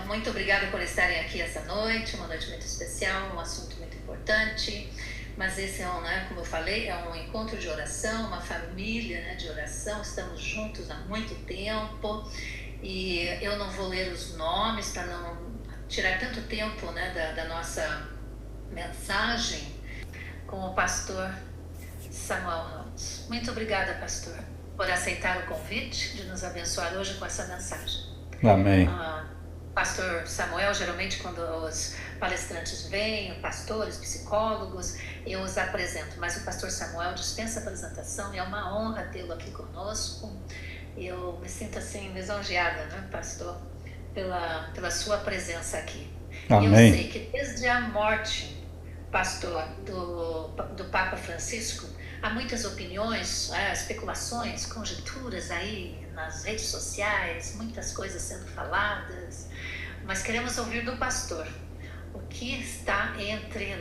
muito obrigada por estarem aqui essa noite, uma noite muito especial, um assunto muito importante, mas esse é como eu falei, é um encontro de oração, uma família, de oração, estamos juntos há muito tempo, e eu não vou ler os nomes para não tirar tanto tempo da nossa mensagem, com o pastor Samuel Ramos. Muito obrigada, pastor, por aceitar o convite de nos abençoar hoje com essa mensagem. Amém. Pastor Samuel, geralmente quando os palestrantes vêm, pastores, psicólogos, eu os apresento, mas o pastor Samuel dispensa a apresentação e é uma honra tê-lo aqui conosco. Eu me sinto assim lisonjeada, pastor, pela sua presença aqui. Amém. Eu sei que desde a morte, pastor, do Papa Francisco, há muitas opiniões, especulações, conjecturas aí nas redes sociais, muitas coisas sendo faladas, mas queremos ouvir do pastor o que está entre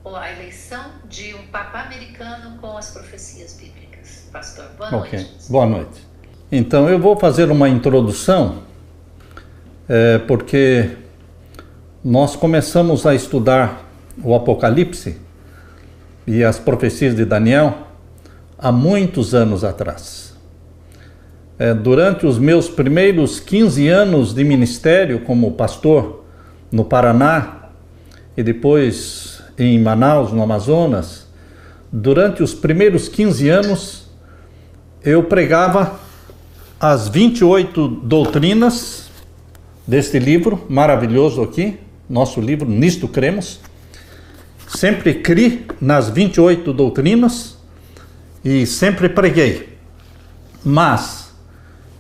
a eleição de um Papa americano com as profecias bíblicas. Pastor, boa noite. Ok, boa noite. Então eu vou fazer uma introdução, porque nós começamos a estudar o Apocalipse e as profecias de Daniel há muitos anos atrás. Durante os meus primeiros 15 anos de ministério como pastor no Paraná e depois em Manaus, no Amazonas, durante os primeiros 15 anos eu pregava as 28 doutrinas deste livro maravilhoso aqui, nosso livro Nisto Cremos. Sempre criei nas 28 doutrinas e sempre preguei. Mas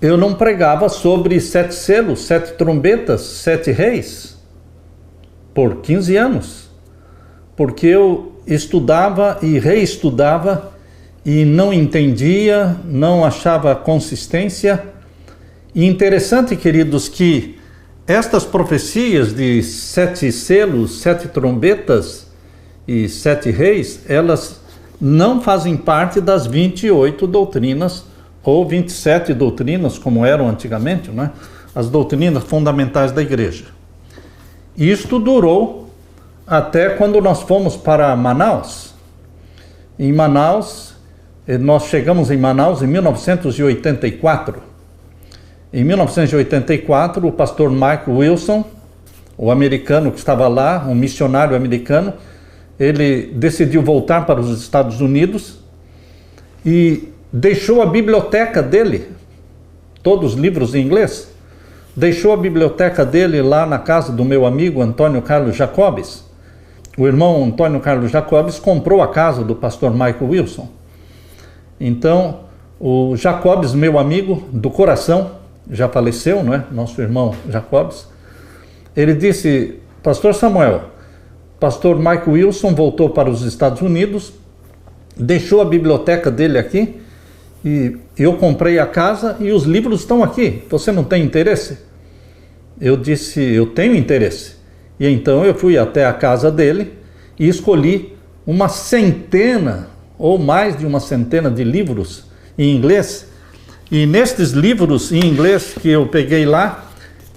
eu não pregava sobre 7 selos, 7 trombetas, 7 reis por 15 anos. Porque eu estudava e reestudava e não entendia, não achava consistência. E interessante, queridos, que estas profecias de 7 selos, 7 trombetas e 7 reis, elas não fazem parte das 28 doutrinas ou 27 doutrinas, como eram antigamente, as doutrinas fundamentais da igreja. Isto durou até quando nós fomos para Manaus. Em Manaus, nós chegamos em Manaus em 1984. Em 1984, o pastor Mike Wilson, o americano que estava lá, um missionário americano, ele decidiu voltar para os Estados Unidos e deixou a biblioteca dele, todos os livros em inglês, deixou a biblioteca dele lá na casa do meu amigo Antônio Carlos Jacobes. O irmão Antônio Carlos Jacobes comprou a casa do pastor Michael Wilson. Então, o Jacobes, meu amigo do coração, já faleceu, nosso irmão Jacobes, ele disse: pastor Samuel, pastor Michael Wilson voltou para os Estados Unidos, deixou a biblioteca dele aqui, e eu comprei a casa e os livros estão aqui. Você não tem interesse? Eu disse: eu tenho interesse. E então eu fui até a casa dele e escolhi uma centena ou mais de uma centena de livros em inglês. E nestes livros em inglês que eu peguei lá,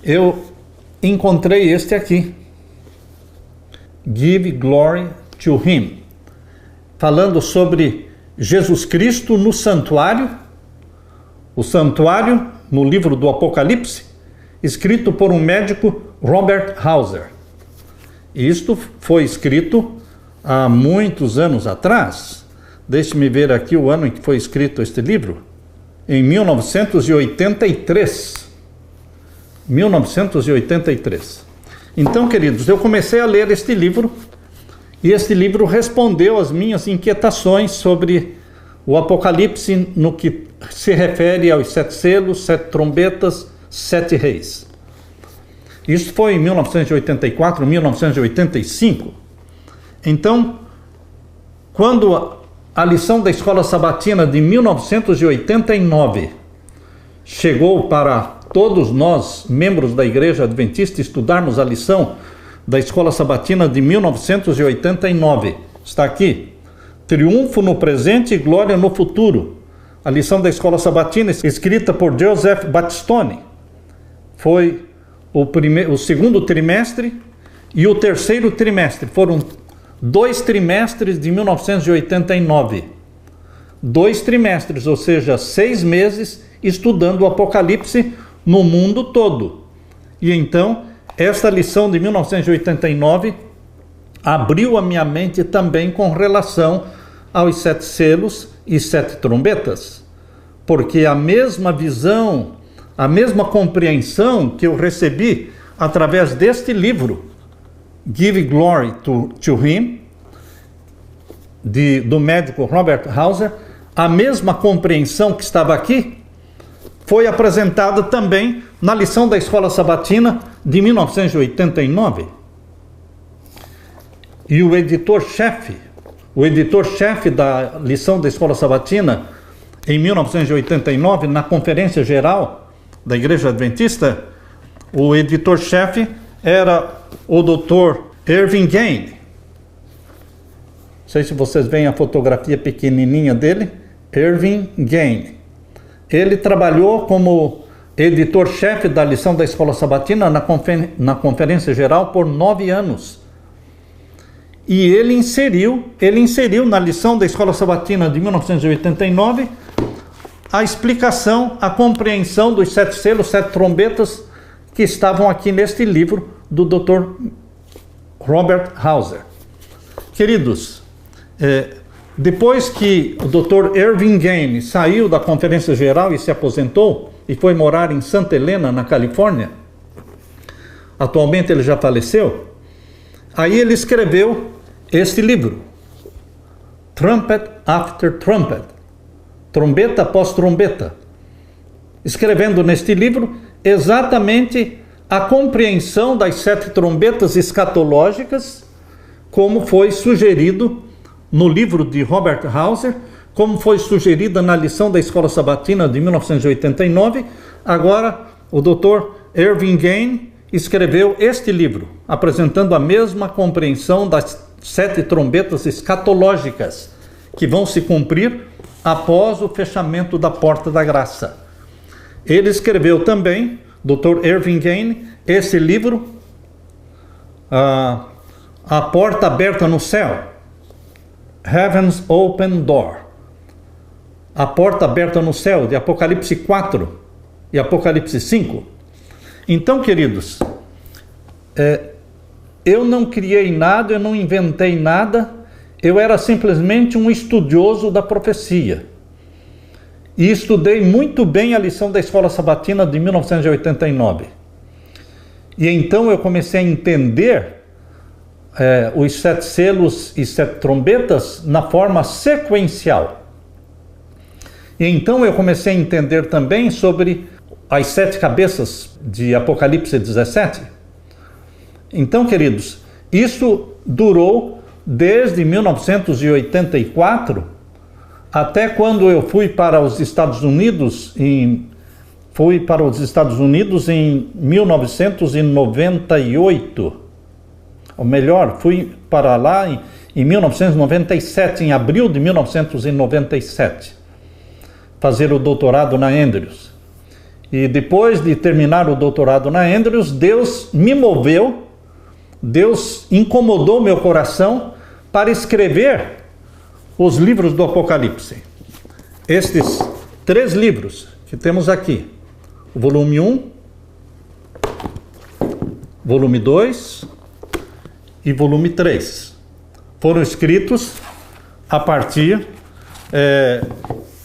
eu encontrei este aqui, Give Glory to Him, falando sobre Jesus Cristo no santuário, o santuário no livro do Apocalipse, escrito por um médico, Robert Hauser. Isto foi escrito há muitos anos atrás. Deixe-me ver aqui o ano em que foi escrito este livro. Em 1983. 1983. Então, queridos, eu comecei a ler este livro, e este livro respondeu às minhas inquietações sobre o Apocalipse no que se refere aos 7 selos, 7 trombetas, 7 reis. Isso foi em 1984, 1985. Então, quando a lição da Escola Sabatina de 1989 chegou para todos nós, membros da Igreja Adventista, estudarmos a lição da Escola Sabatina de 1989. Está aqui: Triunfo no presente e glória no futuro. A lição da Escola Sabatina, escrita por Joseph Battistoni, foi o segundo trimestre e o terceiro trimestre. Foram 2 trimestres de 1989. 2 trimestres, ou seja, 6 meses estudando o Apocalipse no mundo todo. E então, esta lição de 1989 abriu a minha mente também com relação aos 7 selos e 7 trombetas, porque a mesma visão, a mesma compreensão que eu recebi através deste livro, Give Glory to Him, do médico Robert Hauser, a mesma compreensão que estava aqui, foi apresentada também na lição da Escola Sabatina de 1989. E o editor-chefe da lição da Escola Sabatina, em 1989, na Conferência Geral da Igreja Adventista, o editor-chefe era o Dr. Irving Gain. Não sei se vocês veem a fotografia pequenininha dele, Irving Gain. Ele trabalhou como editor-chefe da lição da Escola Sabatina na Conferência Geral por 9 anos. E ele inseriu na lição da Escola Sabatina de 1989 a explicação, a compreensão dos 7 selos, 7 trombetas que estavam aqui neste livro do Dr. Robert Hauser. Queridos, depois que o Dr. Irving Gain saiu da Conferência Geral e se aposentou e foi morar em Santa Helena, na Califórnia, atualmente ele já faleceu, aí ele escreveu este livro, Trumpet After Trumpet, trombeta após trombeta, escrevendo neste livro exatamente a compreensão das 7 trombetas escatológicas, como foi sugerido no livro de Robert Hauser, como foi sugerida na lição da Escola Sabatina de 1989. Agora, o Dr. Irving Gain escreveu este livro, apresentando a mesma compreensão das 7 trombetas escatológicas, que vão se cumprir após o fechamento da porta da graça. Ele escreveu também, Dr. Irving Gain, esse livro, A Porta Aberta no Céu, Heaven's Open Door, a porta aberta no céu, de Apocalipse 4 e Apocalipse 5. Então, queridos, eu não criei nada, eu não inventei nada, eu era simplesmente um estudioso da profecia. E estudei muito bem a lição da Escola Sabatina de 1989. E então eu comecei a entender os 7 selos e 7 trombetas na forma sequencial. E então eu comecei a entender também sobre as 7 cabeças de Apocalipse 17. Então, queridos, isso durou desde 1984 até quando eu fui para os Estados Unidos em 1998. Ou melhor, fui para lá em 1997, em abril de 1997, fazer o doutorado na Andrews. E depois de terminar o doutorado na Andrews, Deus me moveu, Deus incomodou meu coração para escrever os livros do Apocalipse. Estes 3 livros que temos aqui, o volume 1, volume 2 e volume 3, foram escritos a partir...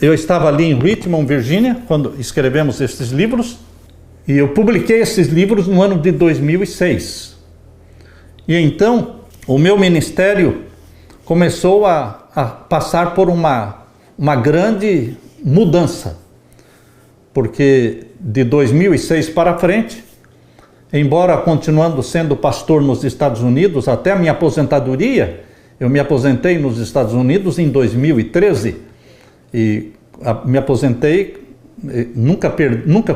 eu estava ali em Richmond, Virgínia, quando escrevemos estes livros, e eu publiquei esses livros no ano de 2006. E então, o meu ministério começou a passar por uma grande mudança, porque de 2006 para frente, embora continuando sendo pastor nos Estados Unidos, até a minha aposentadoria, eu me aposentei nos Estados Unidos em 2013, e me aposentei, nunca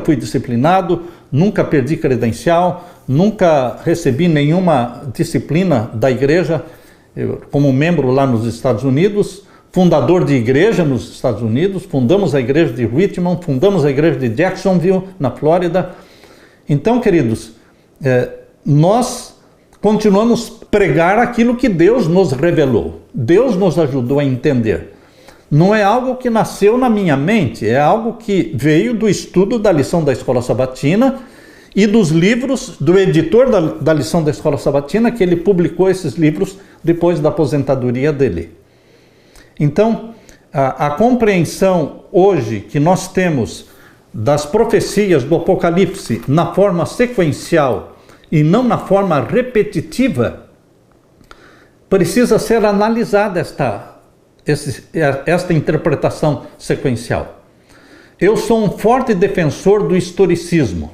fui disciplinado, nunca perdi credencial, nunca recebi nenhuma disciplina da igreja como membro lá nos Estados Unidos, fundador de igreja nos Estados Unidos, fundamos a igreja de Richmond, fundamos a igreja de Jacksonville, na Flórida. Então, queridos, nós continuamos a pregar aquilo que Deus nos revelou. Deus nos ajudou a entender. Não é algo que nasceu na minha mente, é algo que veio do estudo da lição da Escola Sabatina e dos livros do editor da lição da Escola Sabatina, que ele publicou esses livros depois da aposentadoria dele. Então, a compreensão hoje que nós temos das profecias do Apocalipse na forma sequencial e não na forma repetitiva, precisa ser analisada esta interpretação sequencial. Eu sou um forte defensor do historicismo.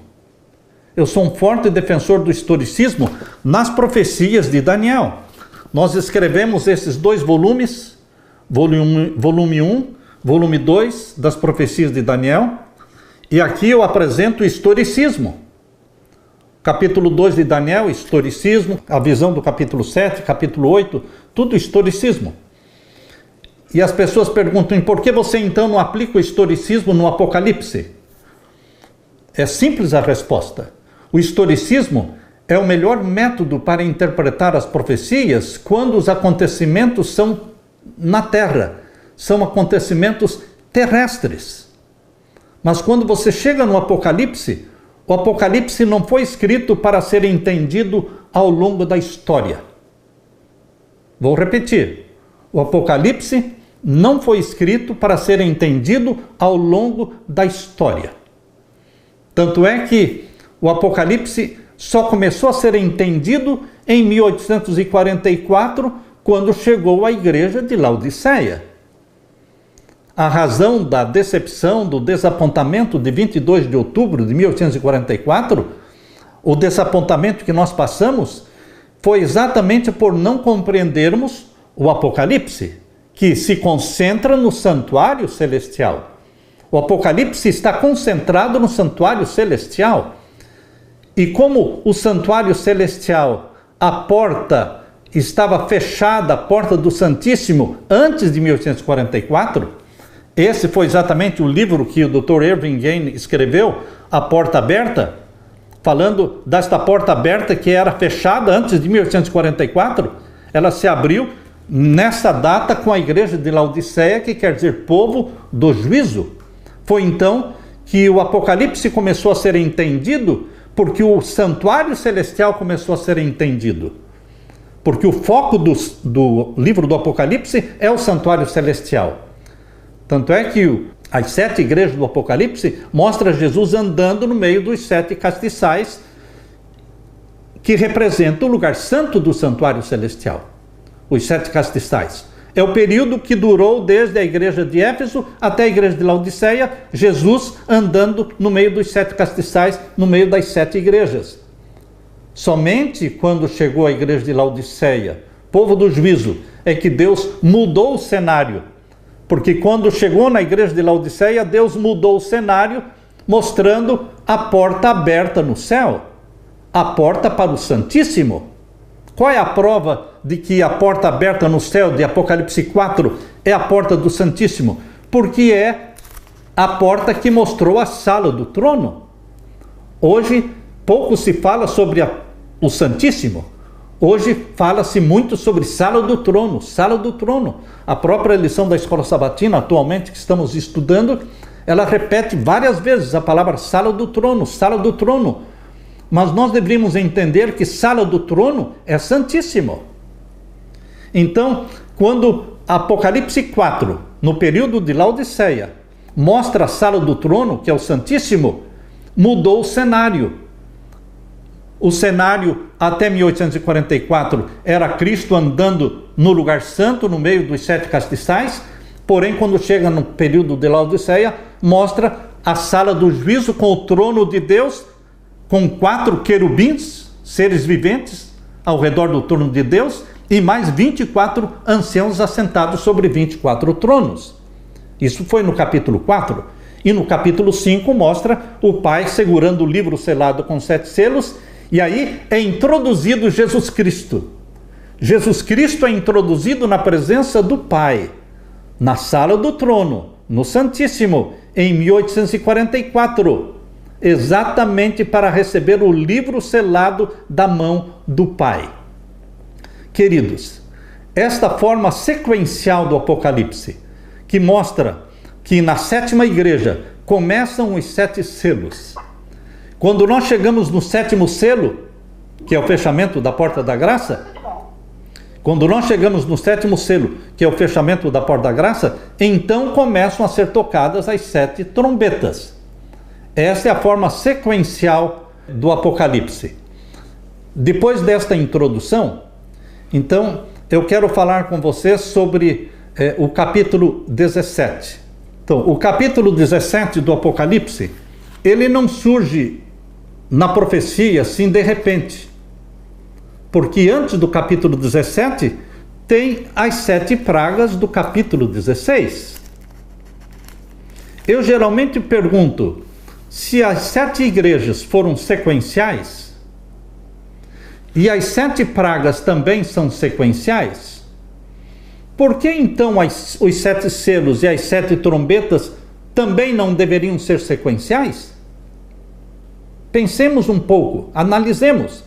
Eu sou um forte defensor do historicismo nas profecias de Daniel. Nós escrevemos esses 2 volumes, volume 1, volume 2 das profecias de Daniel, e aqui eu apresento o historicismo. Capítulo 2 de Daniel, historicismo, a visão do capítulo 7, capítulo 8, tudo historicismo. E as pessoas perguntam, por que você então não aplica o historicismo no Apocalipse? É simples a resposta. O historicismo é o melhor método para interpretar as profecias quando os acontecimentos são na Terra, são acontecimentos terrestres. Mas quando você chega no Apocalipse, o Apocalipse não foi escrito para ser entendido ao longo da história. Vou repetir. O Apocalipse não foi escrito para ser entendido ao longo da história. Tanto é que o Apocalipse só começou a ser entendido em 1844, quando chegou à igreja de Laodiceia. A razão da decepção, do desapontamento de 22 de outubro de 1844, o desapontamento que nós passamos, foi exatamente por não compreendermos o Apocalipse, que se concentra no santuário celestial. O Apocalipse está concentrado no santuário celestial. E como o santuário celestial, a porta estava fechada, a porta do Santíssimo, antes de 1844, esse foi exatamente o livro que o Dr. Irving Gaines escreveu, A Porta Aberta, falando desta porta aberta que era fechada antes de 1844, ela se abriu nessa data com a igreja de Laodiceia, que quer dizer povo do juízo. Foi então que o Apocalipse começou a ser entendido, porque o santuário celestial começou a ser entendido. Porque o foco do livro do Apocalipse é o santuário celestial. Tanto é que as 7 igrejas do Apocalipse mostram Jesus andando no meio dos 7 castiçais, que representam o lugar santo do santuário celestial. Os 7 castiçais. É o período que durou desde a igreja de Éfeso até a igreja de Laodiceia, Jesus andando no meio dos 7 castiçais, no meio das 7 igrejas. Somente quando chegou a igreja de Laodiceia, povo do juízo, é que Deus mudou o cenário. Porque quando chegou na igreja de Laodiceia, Deus mudou o cenário, mostrando a porta aberta no céu, a porta para o Santíssimo. Qual é a prova de que a porta aberta no céu de Apocalipse 4 é a porta do Santíssimo? Porque é a porta que mostrou a sala do trono. Hoje pouco se fala sobre o Santíssimo. Hoje fala-se muito sobre sala do trono, sala do trono. A própria lição da Escola Sabatina, atualmente que estamos estudando, ela repete várias vezes a palavra sala do trono, sala do trono. Mas nós deveríamos entender que sala do trono é Santíssimo. Então, quando Apocalipse 4, no período de Laodiceia, mostra a sala do trono, que é o Santíssimo, mudou o cenário. O cenário até 1844 era Cristo andando no lugar santo, no meio dos 7 castiçais, porém quando chega no período de Laodiceia, mostra a sala do juízo com o trono de Deus, com 4 querubins, seres viventes, ao redor do trono de Deus, e mais 24 anciãos assentados sobre 24 tronos. Isso foi no capítulo 4. E no capítulo 5 mostra o Pai segurando o livro selado com 7 selos, e aí é introduzido Jesus Cristo. Jesus Cristo é introduzido na presença do Pai, na sala do trono, no Santíssimo, em 1844. exatamente para receber o livro selado da mão do Pai. Queridos, esta forma sequencial do Apocalipse, que mostra que na sétima igreja começam os 7 selos. Quando nós chegamos no 7º selo, que é o fechamento da porta da graça, quando nós chegamos no 7º selo, que é o fechamento da porta da graça, então começam a ser tocadas as 7 trombetas. Essa é a forma sequencial do Apocalipse. Depois desta introdução, então, eu quero falar com vocês sobre o capítulo 17. Então, o capítulo 17 do Apocalipse, ele não surge na profecia assim de repente. Porque antes do capítulo 17, tem as 7 pragas do capítulo 16. Eu geralmente pergunto, se as 7 igrejas foram sequenciais, e as 7 pragas também são sequenciais, por que então os 7 selos e as 7 trombetas também não deveriam ser sequenciais? Pensemos um pouco, analisemos.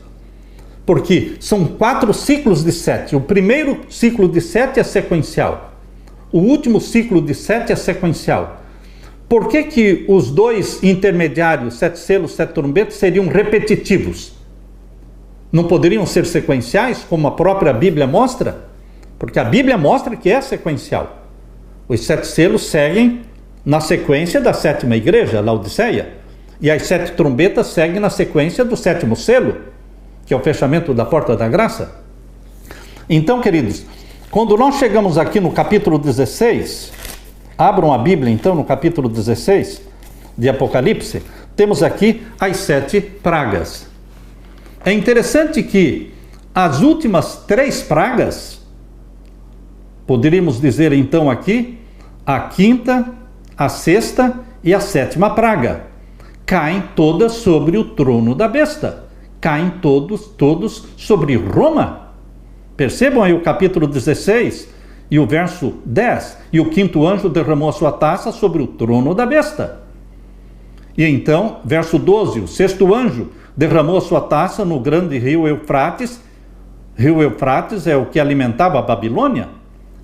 Porque são 4 ciclos de 7. O primeiro ciclo de 7 é sequencial. O último ciclo de 7 é sequencial. Por que os 2 intermediários, 7 selos, 7 trombetas, seriam repetitivos? Não poderiam ser sequenciais, como a própria Bíblia mostra? Porque a Bíblia mostra que é sequencial. Os 7 selos seguem na sequência da 7ª igreja, Laodiceia. E as 7 trombetas seguem na sequência do 7º selo, que é o fechamento da porta da graça. Então, queridos, quando nós chegamos aqui no capítulo 16, abram a Bíblia então no capítulo 16 de Apocalipse, temos aqui as 7 pragas. É interessante que as últimas 3 pragas, poderíamos dizer então aqui, a 5ª, a 6ª e a 7ª praga, caem todas sobre o trono da besta. Caem todos sobre Roma. Percebam aí o capítulo 16 e o verso 10. E o 5º anjo derramou a sua taça sobre o trono da besta. E então, verso 12, o 6º anjo derramou a sua taça no grande rio Eufrates. Rio Eufrates é o que alimentava a Babilônia.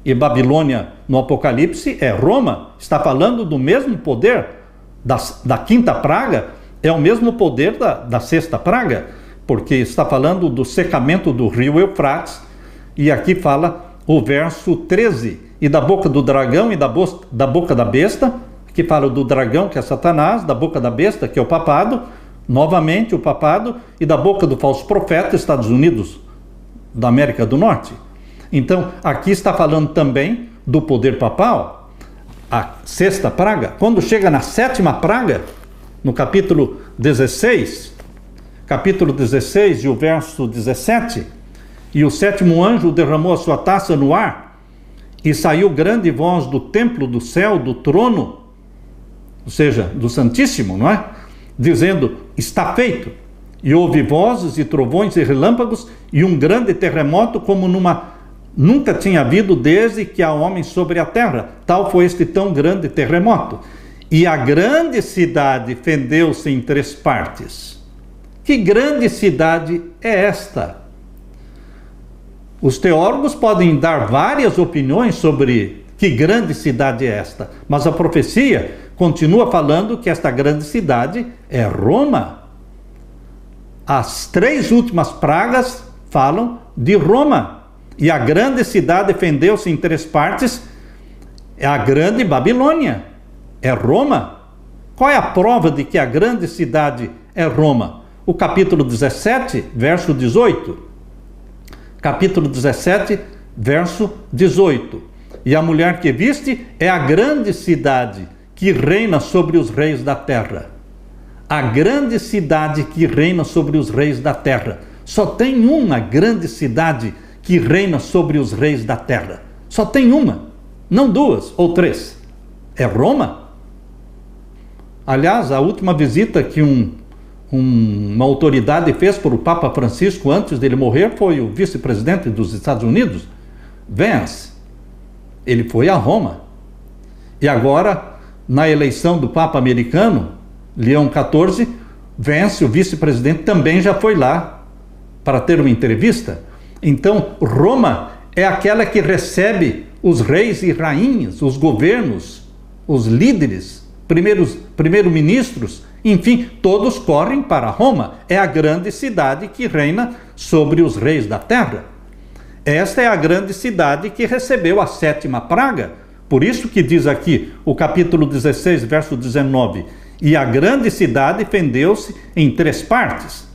E Babilônia, no Apocalipse, é Roma. Está falando do mesmo poder da 5ª praga, é o mesmo poder da 6ª praga. Porque está falando do secamento do rio Eufrates, e aqui fala o verso 13, e da boca do dragão e da boca da besta, que fala do dragão, que é Satanás, da boca da besta, que é o papado, novamente o papado, e da boca do falso profeta, Estados Unidos da América do Norte. Então, aqui está falando também do poder papal, a 6ª praga. Quando chega na 7ª praga, no capítulo 16 e o verso 17, e o 7º anjo derramou a sua taça no ar, e saiu grande voz do templo do céu, do trono, ou seja, do Santíssimo, não é? Dizendo, está feito. E houve vozes e trovões e relâmpagos, e um grande terremoto, como nunca tinha havido desde que há homens sobre a terra. Tal foi este tão grande terremoto. E a grande cidade fendeu-se em 3 partes. Que grande cidade é esta? Os teólogos podem dar várias opiniões sobre que grande cidade é esta, mas a profecia continua falando que esta grande cidade é Roma. As 3 últimas pragas falam de Roma. E a grande cidade fendeu-se em 3 partes, é a grande Babilônia, é Roma. Qual é a prova de que a grande cidade é Roma? O capítulo 17, verso 18. Capítulo 17, verso 18. E a mulher que viste é a grande cidade que reina sobre os reis da terra. A grande cidade que reina sobre os reis da terra. Só tem uma grande cidade que reina sobre os reis da terra. Só tem uma, não 2 ou 3. É Roma. Aliás, a última visita que uma autoridade fez para o Papa Francisco antes dele morrer foi o vice-presidente dos Estados Unidos, Vance. Ele foi a Roma. E agora, na eleição do Papa americano, Leão XIV, Vence, o vice-presidente, também já foi lá para ter uma entrevista. Então, Roma é aquela que recebe os reis e rainhas, os governos, os líderes, primeiro-ministros, enfim, todos correm para Roma. É a grande cidade que reina sobre os reis da terra. Esta é a grande cidade que recebeu a 7ª praga. Por isso que diz aqui, o capítulo 16, verso 19, e a grande cidade fendeu-se em 3 partes.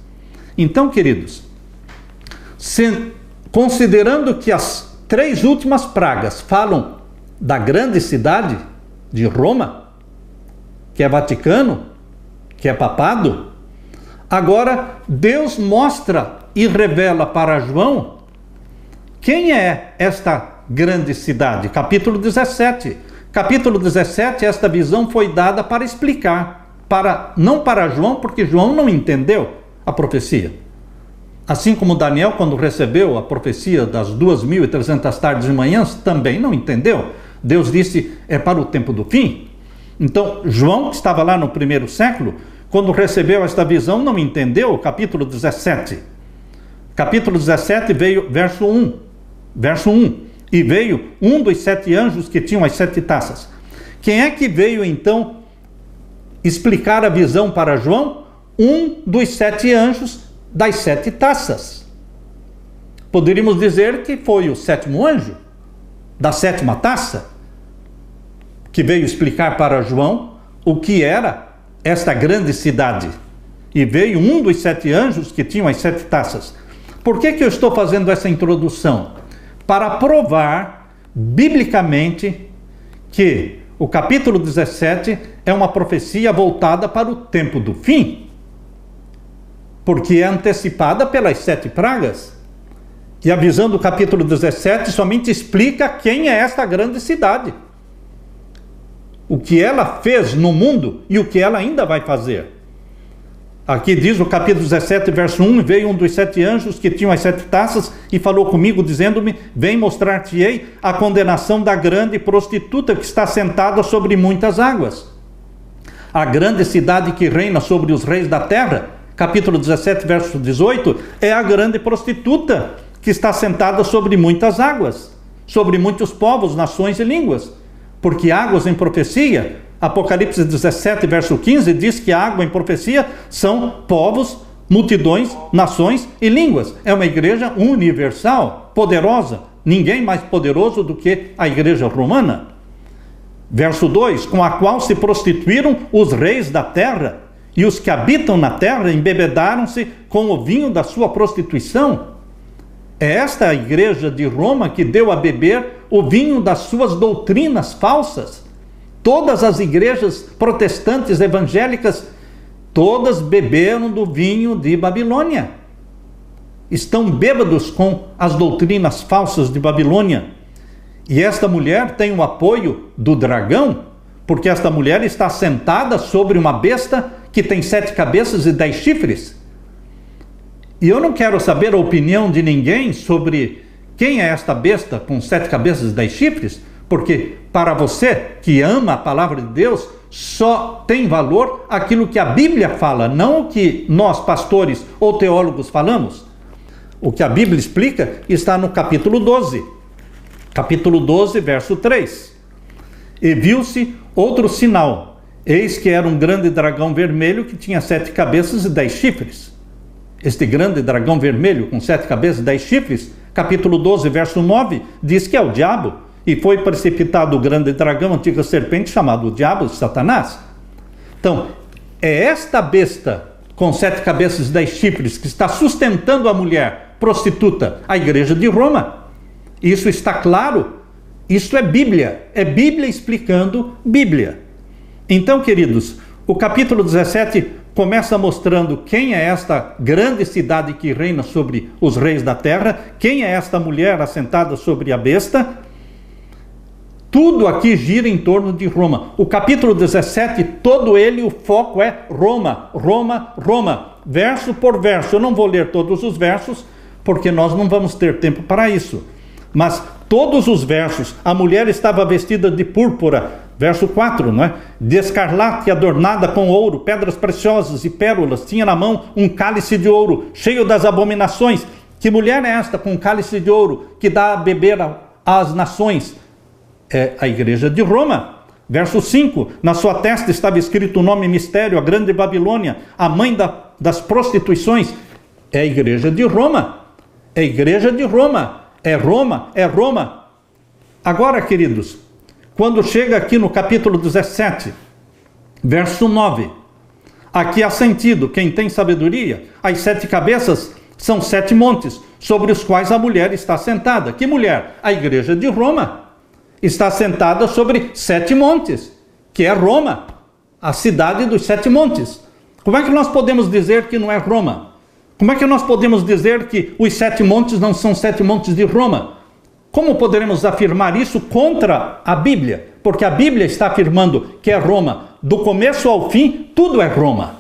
Então, queridos, considerando que as 3 últimas pragas falam da grande cidade de Roma, que é Vaticano, que é papado, agora Deus mostra e revela para João quem é esta grande cidade. Capítulo 17. Capítulo 17, esta visão foi dada para explicar, não para João, porque João não entendeu a profecia. Assim como Daniel, quando recebeu a profecia das 2.300 tardes e manhãs, também não entendeu. Deus disse, é para o tempo do fim. Então, João, que estava lá no 1º século, quando recebeu esta visão, não entendeu o capítulo 17. Capítulo 17 veio verso 1. E veio um dos 7 anjos que tinham as 7 taças. Quem é que veio, então, explicar a visão para João? Um dos 7 anjos das 7 taças. Poderíamos dizer que foi o 7º anjo, da 7ª taça, que veio explicar para João o que era esta grande cidade. E veio um dos 7 anjos que tinham as 7 taças. Por que eu estou fazendo essa introdução? Para provar, biblicamente, que o capítulo 17 é uma profecia voltada para o tempo do fim, porque é antecipada pelas 7 pragas. E a visão do capítulo 17 somente explica quem é esta grande cidade, o que ela fez no mundo e o que ela ainda vai fazer. Aqui diz o capítulo 17, verso 1, veio um dos 7 anjos que tinham as 7 taças e falou comigo, dizendo-me, vem mostrar-te-ei a condenação da grande prostituta que está sentada sobre muitas águas. A grande cidade que reina sobre os reis da terra, capítulo 17, verso 18, é a grande prostituta que está sentada sobre muitas águas, sobre muitos povos, nações e línguas. Porque águas em profecia, Apocalipse 17, verso 15, diz que a água em profecia são povos, multidões, nações e línguas. É uma igreja universal, poderosa. Ninguém mais poderoso do que a igreja romana. Verso 2, com a qual se prostituíram os reis da terra, e os que habitam na terra embebedaram-se com o vinho da sua prostituição. É esta a igreja de Roma que deu a beber o vinho das suas doutrinas falsas. Todas as igrejas protestantes evangélicas, todas beberam do vinho de Babilônia. Estão bêbados com as doutrinas falsas de Babilônia. E esta mulher tem o apoio do dragão, porque esta mulher está sentada sobre uma besta que tem 7 cabeças e 10 chifres. E eu não quero saber a opinião de ninguém sobre quem é esta besta com 7 cabeças e 10 chifres, porque para você que ama a palavra de Deus, só tem valor aquilo que a Bíblia fala, não o que nós, pastores ou teólogos, falamos. O que a Bíblia explica está no capítulo 12. Capítulo 12, verso 3. E viu-se outro sinal. Eis que era um grande dragão vermelho que tinha 7 cabeças e 10 chifres. Este grande dragão vermelho com 7 cabeças e 10 chifres, capítulo 12, verso 9, diz que é o diabo. E foi precipitado o grande dragão, a antiga serpente, chamado o diabo, Satanás. Então, é esta besta com 7 cabeças e 10 chifres que está sustentando a mulher prostituta, a igreja de Roma. Isso está claro. Isso é Bíblia explicando Bíblia. Então, queridos, o capítulo 17 começa mostrando quem é esta grande cidade que reina sobre os reis da terra, quem é esta mulher assentada sobre a besta. Tudo aqui gira em torno de Roma. O capítulo 17, todo ele, o foco é Roma, Roma, Roma, verso por verso. Eu não vou ler todos os versos, porque nós não vamos ter tempo para isso. Mas todos os versos, a mulher estava vestida de púrpura, verso 4, não é? De escarlate adornada com ouro, pedras preciosas e pérolas, tinha na mão um cálice de ouro, cheio das abominações. Que mulher é esta com um cálice de ouro, que dá a beber às nações? É a igreja de Roma. Verso 5, na sua testa estava escrito o nome mistério, a grande Babilônia, a mãe das prostituições. É a igreja de Roma. É a igreja de Roma. É Roma, é Roma. Agora, queridos, quando chega aqui no capítulo 17, verso 9, aqui há sentido, quem tem sabedoria, as 7 cabeças são 7 montes, sobre os quais a mulher está sentada. Que mulher? A igreja de Roma está sentada sobre 7 montes, que é Roma, a cidade dos 7 montes. Como é que nós podemos dizer que não é Roma? Como é que nós podemos dizer que os 7 montes não são 7 montes de Roma? Como poderemos afirmar isso contra a Bíblia? Porque a Bíblia está afirmando que é Roma. Do começo ao fim, tudo é Roma.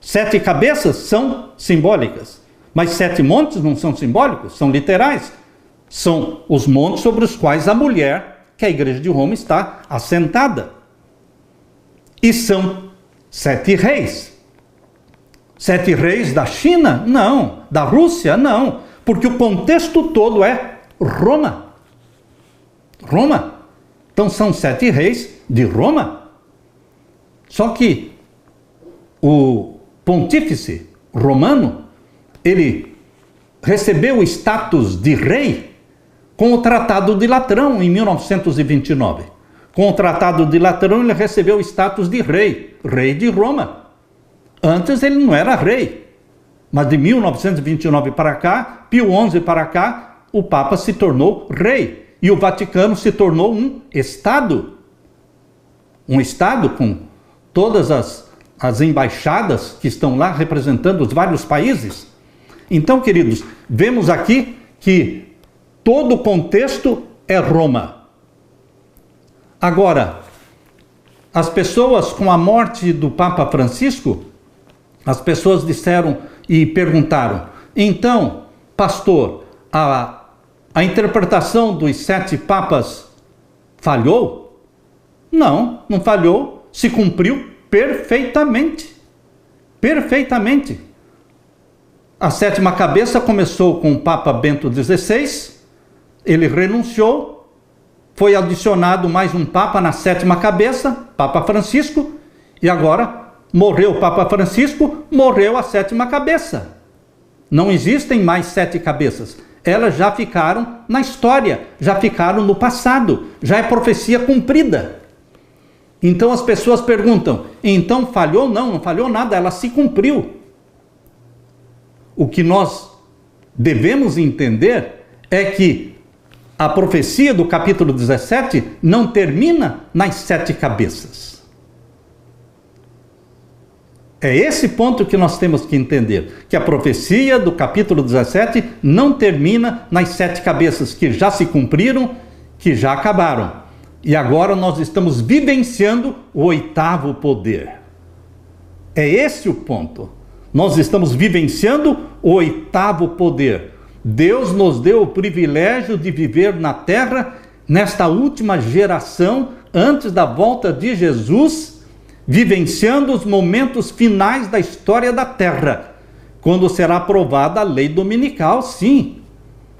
7 cabeças são simbólicas, mas 7 montes não são simbólicos, são literais. São os montes sobre os quais a mulher, que a igreja de Roma, está assentada. E são 7 reis. 7 reis da China? Não. Da Rússia? Não. Porque o contexto todo é Roma. Roma. Então são 7 reis de Roma. Só que o pontífice romano, ele recebeu o status de rei com o Tratado de Latrão, em 1929. Com o Tratado de Latrão, ele recebeu o status de rei, rei de Roma. Antes ele não era rei. Mas de 1929 para cá, Pio XI para cá, o Papa se tornou rei. E o Vaticano se tornou um Estado. Um Estado com todas as embaixadas que estão lá representando os vários países. Então, queridos, vemos aqui que todo o contexto é Roma. Agora, as pessoas com a morte do Papa Francisco, as pessoas disseram e perguntaram, então, pastor, a interpretação dos 7 papas falhou? Não, não falhou, se cumpriu perfeitamente. Perfeitamente. A 7ª cabeça começou com o Papa Bento XVI, ele renunciou, foi adicionado mais um Papa na 7ª cabeça, Papa Francisco, e agora morreu o Papa Francisco, morreu a 7ª cabeça. Não existem mais 7 cabeças. Elas já ficaram na história, já ficaram no passado, já é profecia cumprida. Então as pessoas perguntam, então falhou? Não, não falhou nada, ela se cumpriu. O que nós devemos entender é que a profecia do capítulo 17 não termina nas 7 cabeças. É esse ponto que nós temos que entender, que a profecia do capítulo 17 não termina nas 7 cabeças, que já se cumpriram, que já acabaram. E agora nós estamos vivenciando o 8º poder. É esse o ponto. Nós estamos vivenciando o 8º poder. Deus nos deu o privilégio de viver na terra, nesta última geração, antes da volta de Jesus, vivenciando os momentos finais da história da terra, quando será aprovada a lei dominical, sim.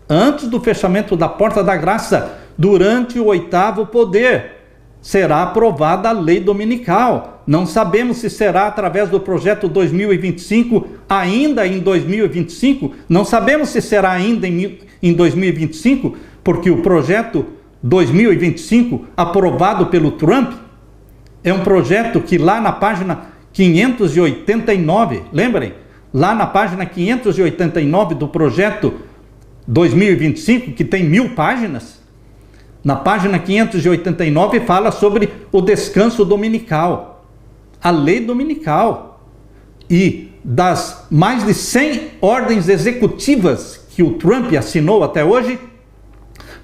Antes do fechamento da porta da graça, durante o 8º poder, será aprovada a lei dominical. Não sabemos se será através do projeto 2025, ainda em 2025. Não sabemos se será ainda em 2025, porque o projeto 2025, aprovado pelo Trump, é um projeto que lá na página 589, lembrem? Lá na página 589 do projeto 2025, que tem 1000 páginas, na página 589 fala sobre o descanso dominical, a lei dominical. E das mais de 100 ordens executivas que o Trump assinou até hoje,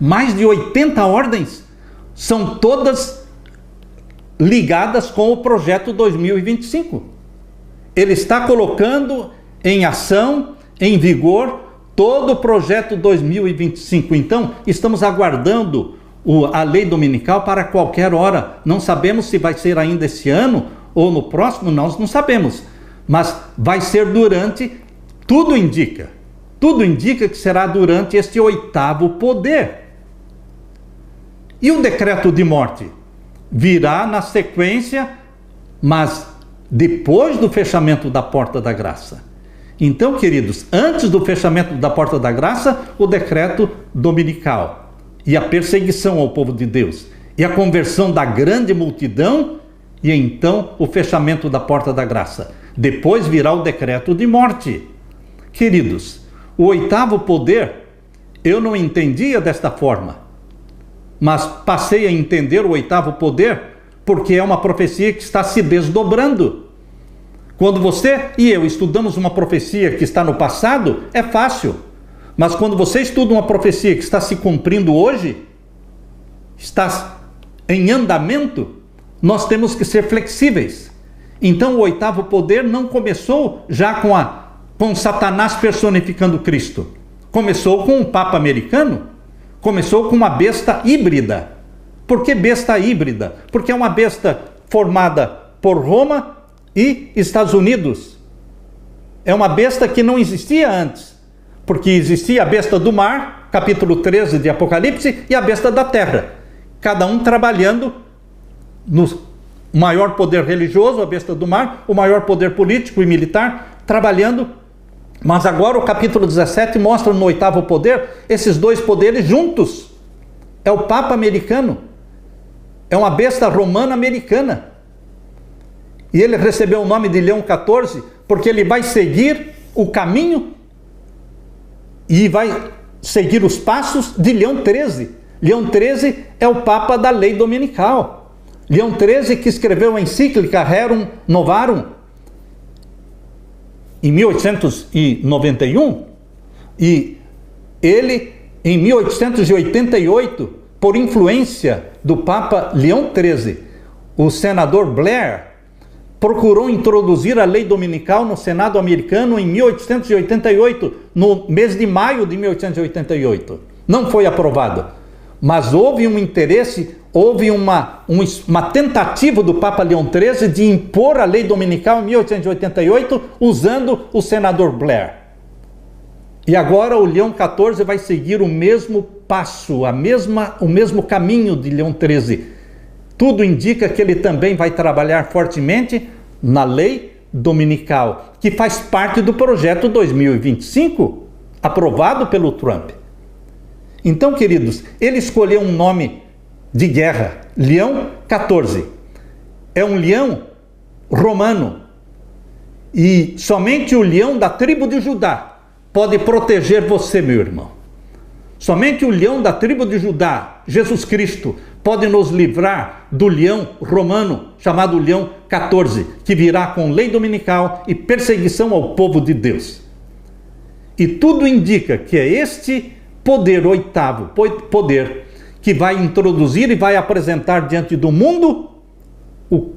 mais de 80 ordens são todas ligadas com o projeto 2025. Ele está colocando em ação, em vigor, todo o projeto 2025. Então, estamos aguardando a lei dominical para qualquer hora. Não sabemos se vai ser ainda esse ano ou no próximo, nós não sabemos. Mas vai ser durante, tudo indica que será durante este 8º poder. E o decreto de morte? Virá na sequência, mas depois do fechamento da porta da graça. Então, queridos, antes do fechamento da porta da graça, o decreto dominical e a perseguição ao povo de Deus e a conversão da grande multidão e então o fechamento da porta da graça. Depois virá o decreto de morte. Queridos, o 8º poder eu não entendia desta forma, mas passei a entender o 8º poder porque é uma profecia que está se desdobrando. Quando você e eu estudamos uma profecia que está no passado, é fácil. Mas quando você estuda uma profecia que está se cumprindo hoje, está em andamento, nós temos que ser flexíveis. Então o 8º poder não começou já com Satanás personificando Cristo. Começou com o Papa americano, começou com uma besta híbrida. Por que besta híbrida? Porque é uma besta formada por Roma e Estados Unidos. É uma besta que não existia antes, porque existia a besta do mar, capítulo 13 de Apocalipse, e a besta da terra, cada um trabalhando no maior poder religioso, a besta do mar, o maior poder político e militar, trabalhando. Mas agora o capítulo 17 mostra no 8º poder, esses dois poderes juntos. É o Papa americano, é uma besta romana americana. E ele recebeu o nome de Leão XIV, porque ele vai seguir o caminho e vai seguir os passos de Leão XIII. Leão XIII é o Papa da lei dominical. Leão XIII que escreveu a encíclica Rerum Novarum em 1891, e ele, em 1888, por influência do Papa Leão XIII, o senador Blair procurou introduzir a lei dominical no Senado americano em 1888, no mês de maio de 1888. Não foi aprovado, mas houve um interesse, houve uma tentativa do Papa Leão XIII de impor a lei dominical em 1888, usando o senador Blair. E agora o Leão XIV vai seguir o mesmo passo, o mesmo caminho de Leão XIII. Tudo indica que ele também vai trabalhar fortemente na lei dominical, que faz parte do projeto 2025, aprovado pelo Trump. Então, queridos, ele escolheu um nome de guerra, Leão XIV. É um leão romano. E somente o leão da tribo de Judá pode proteger você, meu irmão. Somente o leão da tribo de Judá, Jesus Cristo, pode nos livrar do leão romano, chamado Leão XIV, que virá com lei dominical e perseguição ao povo de Deus. E tudo indica que é este poder, 8º poder, que vai introduzir e vai apresentar diante do mundo o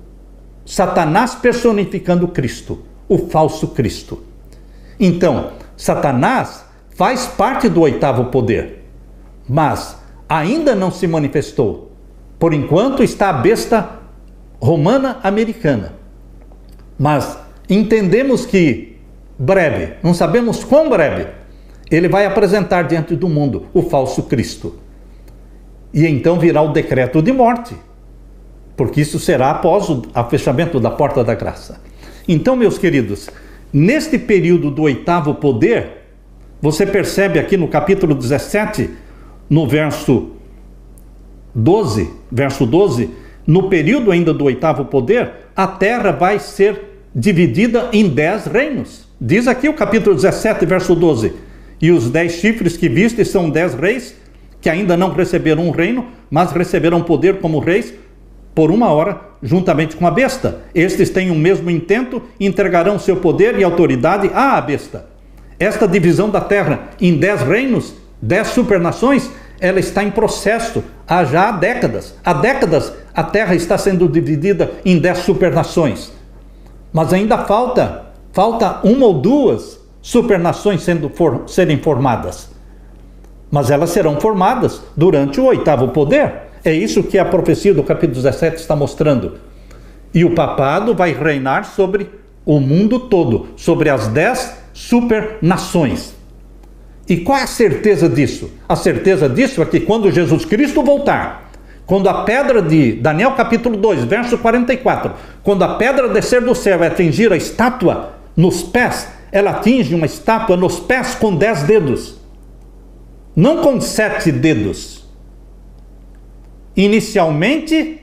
Satanás personificando Cristo, o falso Cristo. Então, Satanás faz parte do 8º poder, mas ainda não se manifestou. Por enquanto está a besta romana americana. Mas entendemos que breve, não sabemos quão breve, ele vai apresentar diante do mundo o falso Cristo. E então virá o decreto de morte, porque isso será após o fechamento da porta da graça. Então, meus queridos, neste período do 8º poder, você percebe aqui no capítulo 17, no verso 12, no período ainda do 8º poder, a terra vai ser dividida em 10 reinos. Diz aqui o capítulo 17, verso 12: e os 10 chifres que viste são 10 reis, que ainda não receberam um reino, mas receberão poder como reis por 1 hora, juntamente com a besta. Estes têm o mesmo intento e entregarão seu poder e autoridade à besta. Esta divisão da terra em 10 reinos, 10 supernações, ela está em processo há já décadas. Há décadas a terra está sendo dividida em 10 supernações. Mas ainda falta 1 ou 2 supernações serem formadas. mas elas serão formadas durante o oitavo poder. É isso que a profecia do capítulo 17 está mostrando. E o papado vai reinar sobre o mundo todo, sobre as 10 supernações. E qual é a certeza disso? A certeza disso é que quando Jesus Cristo voltar, quando a pedra de Daniel capítulo 2, verso 44, quando a pedra descer do céu e atingir a estátua nos pés, ela atinge uma estátua nos pés com 10 dedos, não com 7 dedos. Inicialmente,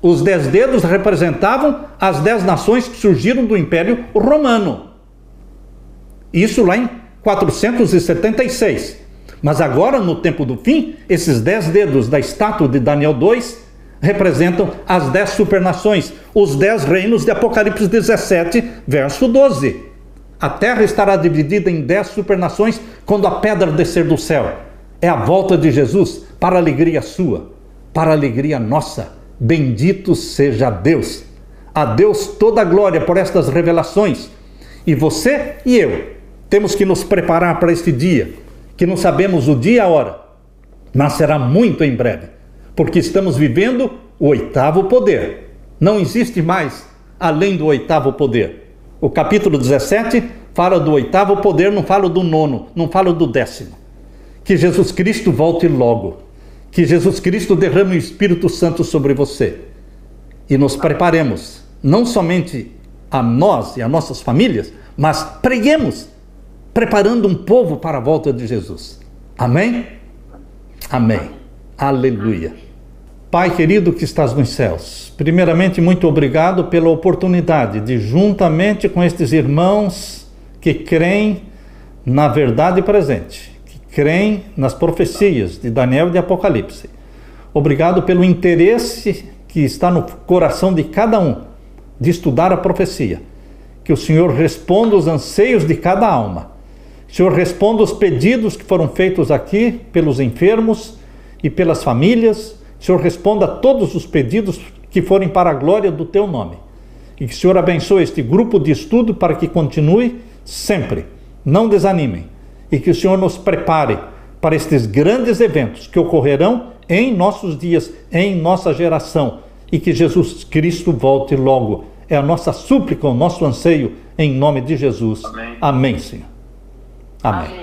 os 10 dedos representavam as 10 nações que surgiram do Império Romano. Isso lá em 476. Mas agora, no tempo do fim, esses 10 dedos da estátua de Daniel 2 representam as 10 supernações, os 10 reinos de Apocalipse 17, verso 12. A terra estará dividida em 10 supernações quando a pedra descer do céu. É a volta de Jesus para a alegria sua, para a alegria nossa. Bendito seja Deus. A Deus toda a glória por estas revelações. E você e eu temos que nos preparar para este dia, que não sabemos o dia e a hora, mas será muito em breve, porque estamos vivendo o oitavo poder. Não existe mais além do oitavo poder. O capítulo 17 fala do oitavo poder, não fala do nono, não fala do 10º. Que Jesus Cristo volte logo. Que Jesus Cristo derrame o Espírito Santo sobre você. E nos preparemos, não somente a nós e a nossas famílias, mas preguemos, preparando um povo para a volta de Jesus. Amém? Amém. Aleluia. Pai querido que estás nos céus, primeiramente muito obrigado pela oportunidade de, juntamente com estes irmãos que creem na verdade presente, que creem nas profecias de Daniel e de Apocalipse. Obrigado pelo interesse que está no coração de cada um de estudar a profecia. Que o Senhor responda os anseios de cada alma. Que o Senhor responda os pedidos que foram feitos aqui pelos enfermos e pelas famílias. Que o Senhor responda a todos os pedidos que forem para a glória do Teu nome. E que o Senhor abençoe este grupo de estudo para que continue sempre. Não desanimem. E que o Senhor nos prepare para estes grandes eventos que ocorrerão em nossos dias, em nossa geração. E que Jesus Cristo volte logo. É a nossa súplica, o nosso anseio, em nome de Jesus. Amém, Senhor. Amém.